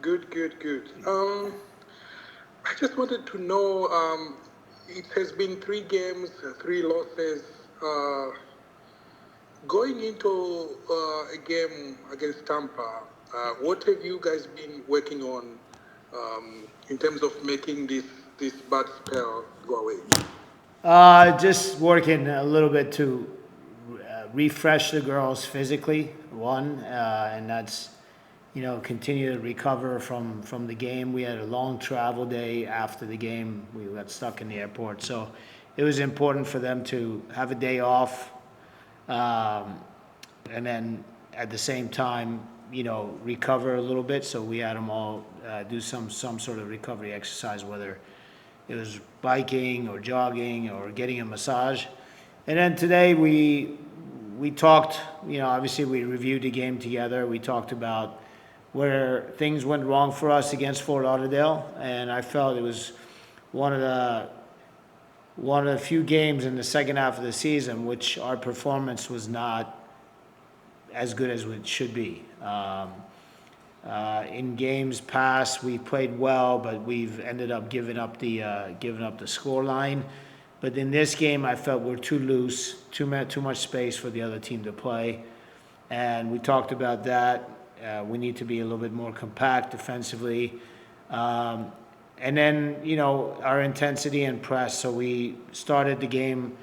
Good, good, good. I just wanted to know. It has been 3 games, 3 losses. Uh, Going into a game against Tampa, what have you guys been working on in terms of making this bad spell go away? Just working a little bit to refresh the girls physically, one, and that's continue to recover from the game. We had a long travel day after the game. We got stuck in the airport, so it was important for them to have a day off, um, and then at the same time, recover a little bit. So we had them all do some sort of recovery exercise, whether it was biking or jogging or getting a massage. And then today we talked. Obviously we reviewed the game together. We talked about where things went wrong for us against Fort Lauderdale, and I felt it was one of the one of the few games in the second half of the season which our performance was not as good as it should be. In games past, we played well, but we've ended up giving up the score line. But in this game, I felt we're too loose, too much space for the other team to play, and we talked about that. We need to be a little bit more compact defensively. Um, and then, our intensity and press. So we started the game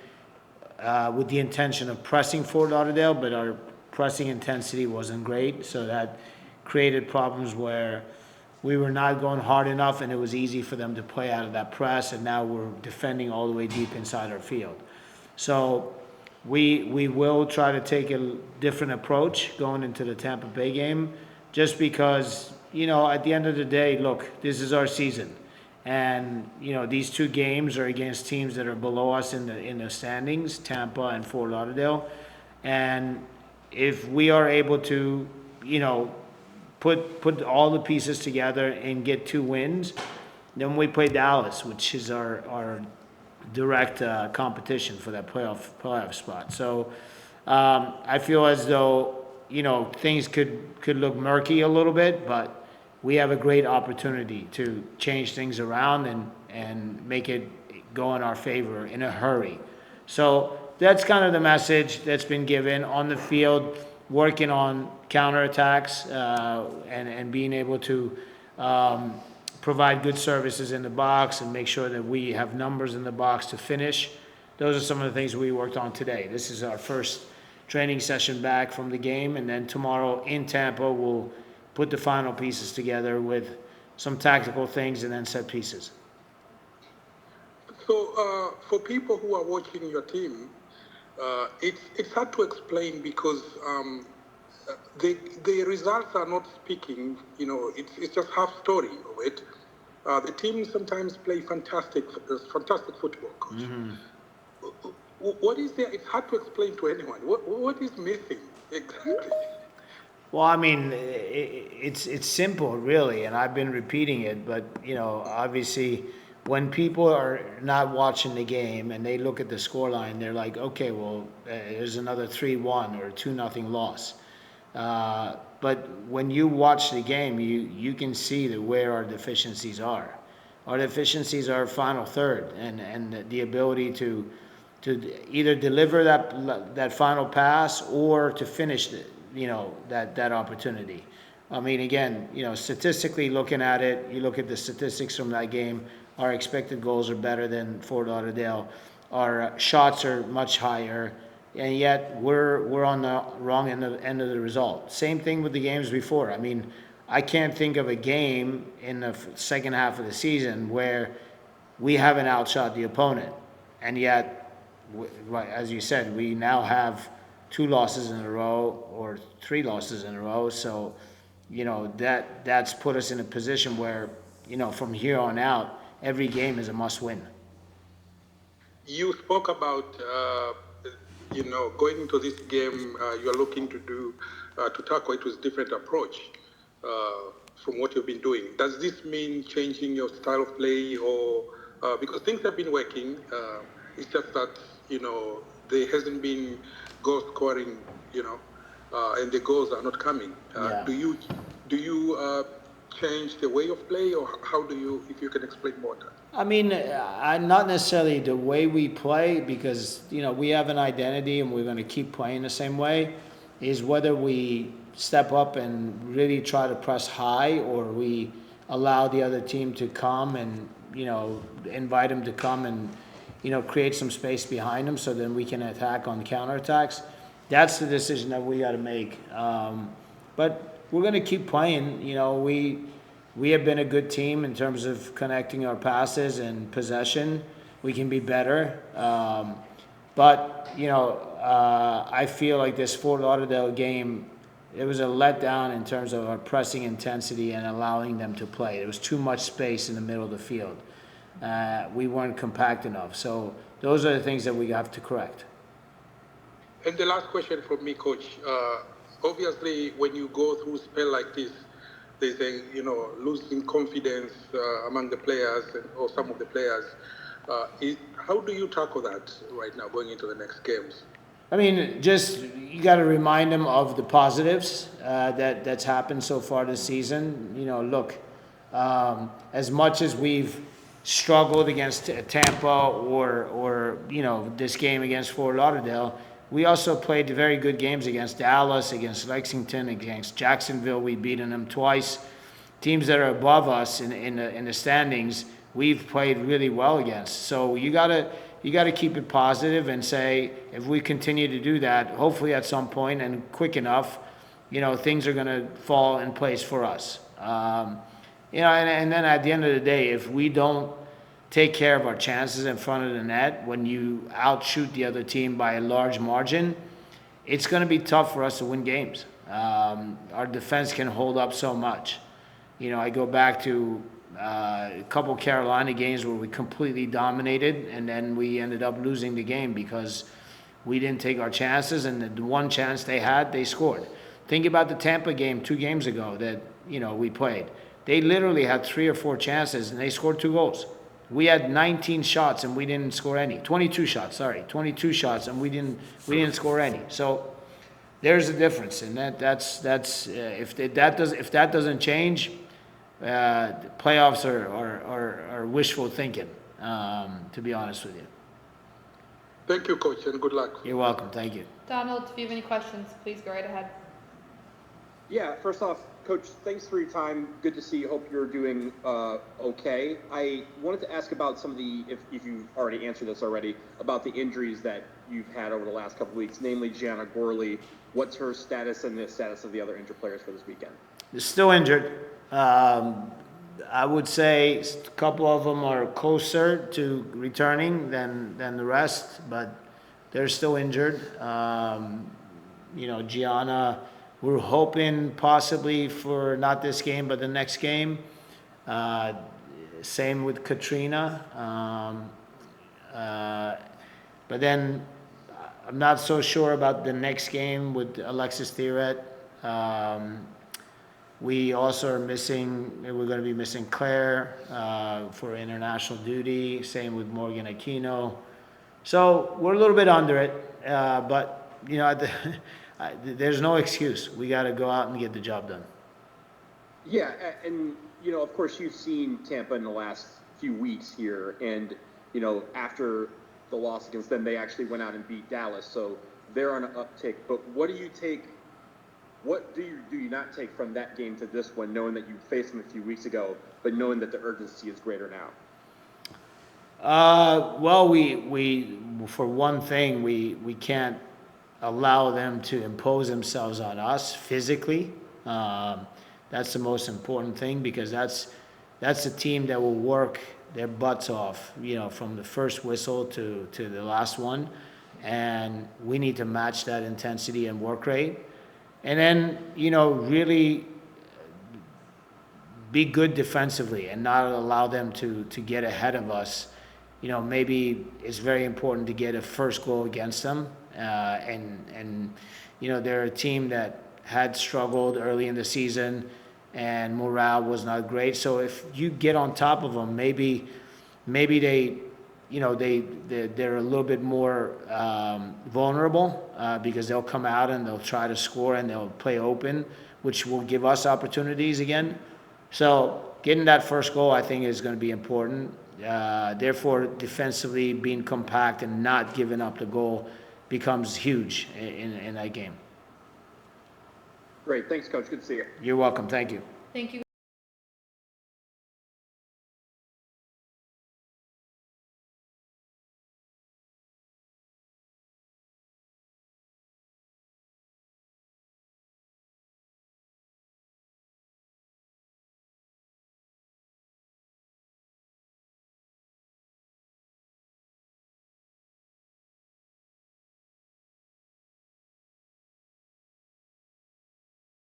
with the intention of pressing Fort Lauderdale, but our pressing intensity wasn't great. So that created problems where we were not going hard enough, and it was easy for them to play out of that press. And now we're defending all the way deep inside our field. So we will try to take a different approach going into the Tampa Bay game, just because at the end of the day, look, this is our season, and these 2 games are against teams that are below us in the standings, Tampa and Fort Lauderdale, and if we are able to put all the pieces together and get 2 wins, then we play Dallas, which is our direct competition for that playoff spot. So I feel as though things could look murky a little bit, but we have a great opportunity to change things around and make it go in our favor in a hurry. So that's kind of the message that's been given on the field, working on counterattacks and being able to provide good services in the box and make sure that we have numbers in the box to finish. Those are some of the things we worked on today. This is our first training session back from the game, and then tomorrow in Tampa we'll put the final pieces together with some tactical things and then set pieces. So, for people who are watching your team, it's hard to explain because the results are not speaking. It's just half story of it. The team sometimes play fantastic football, coach. What is there? It's hard to explain to anyone. What is missing exactly? Well, I mean, it's simple, really, and I've been repeating it. But obviously, when people are not watching the game and they look at the scoreline, they're like, okay, well, there's another 3-1 or 2-0 loss. But when you watch the game, you can see that where our deficiencies are. Our deficiencies are final third, and the ability to either deliver that final pass or to finish that opportunity. I mean, again, statistically looking at it, you look at the statistics from that game. Our expected goals are better than Fort Lauderdale. Our shots are much higher, and yet we're on the wrong end of the result. Same thing with the games before. I mean, I can't think of a game in the second half of the season where we haven't outshot the opponent, and yet, right, as you said, we now have 2 losses in a row or 3 losses in a row. So, that's put us in a position where, from here on out, every game is a must-win. You spoke about going into this game. You are looking to tackle it with different approach from what you've been doing. Does this mean changing your style of play, or because things have been working? It's just that there hasn't been goal scoring, and the goals are not coming. Yeah. Do you change the way of play, or how do you, if you can explain more on that? I mean, not necessarily the way we play, because we have an identity and we're going to keep playing the same way. Is whether we step up and really try to press high, or we allow the other team to come and invite them to come and create some space behind them, so then we can attack on counterattacks. That's the decision that we got to make. But we're going to keep playing. We have been a good team in terms of connecting our passes and possession. We can be better. But I feel like this Fort Lauderdale game, it was a letdown in terms of our pressing intensity and allowing them to play. There was too much space in the middle of the field. We weren't compact enough. So those are the things that we have to correct. And the last question from me, Coach. Obviously, when you go through a spell like this, there's a losing confidence among the players or some of the players. How do you tackle that right now going into the next games? I mean, just you got to remind them of the positives that's happened so far this season. Look, as much as we've struggled against Tampa or this game against Fort Lauderdale, we also played very good games against Dallas, against Lexington, against Jacksonville. We've beaten them twice. Teams that are above us in the standings, we've played really well against. So you gotta keep it positive and say, if we continue to do that, hopefully at some point and quick enough, things are gonna fall in place for us. And then at the end of the day, if we don't take care of our chances in front of the net, when you outshoot the other team by a large margin, it's going to be tough for us to win games. Our defense can hold up so much. I go back to a couple Carolina games where we completely dominated, and then we ended up losing the game because we didn't take our chances, and the one chance they had, they scored. Think about the Tampa game 2 games ago that we played. They literally had 3 or 4 chances, and they scored 2 goals. We had 19 shots and we didn't score any. 22 shots, and we didn't score any. So there's a difference, and that's if that doesn't change, playoffs are wishful thinking. To be honest with you. Thank you, Coach, and good luck. You're welcome. Thank you. Donald, if you have any questions, please go right ahead. Yeah, first off, Coach, thanks for your time. Good to see you. Hope you're doing okay. I wanted to ask about some of the, if you've already answered this already, about the injuries that you've had over the last couple of weeks, namely Gianna Gorley. What's her status and the status of the other injured players for this weekend? They're still injured. I would say a couple of them are closer to returning than the rest, but they're still injured. Gianna, we're hoping possibly for not this game, but the next game. Same with Katrina. But then I'm not so sure about the next game with Alexis Thierret. We also are missing, we're going to be missing Claire for international duty. Same with Morgan Aquino. So we're a little bit under it, but there's no excuse. We got to go out and get the job done. Yeah, and of course you've seen Tampa in the last few weeks here, and after the loss against them, they actually went out and beat Dallas, so they're on an uptick. But what do you not take from that game to this one, knowing that you faced them a few weeks ago, but knowing that the urgency is greater now? Well, we for one thing, we can't allow them to impose themselves on us physically. That's the most important thing, because that's a team that will work their butts off, from the first whistle to the last one, and we need to match that intensity and work rate, and then really be good defensively and not allow them to get ahead of us. Maybe it's very important to get a first goal against them. And they're a team that had struggled early in the season and morale was not great. So if you get on top of them, maybe they're a little bit more vulnerable because they'll come out and they'll try to score and they'll play open, which will give us opportunities again. So getting that first goal, I think, is going to be important. Therefore, defensively being compact and not giving up the goal becomes huge in that game. Great. Thanks, Coach. Good to see you. You're welcome. Thank you. Thank you.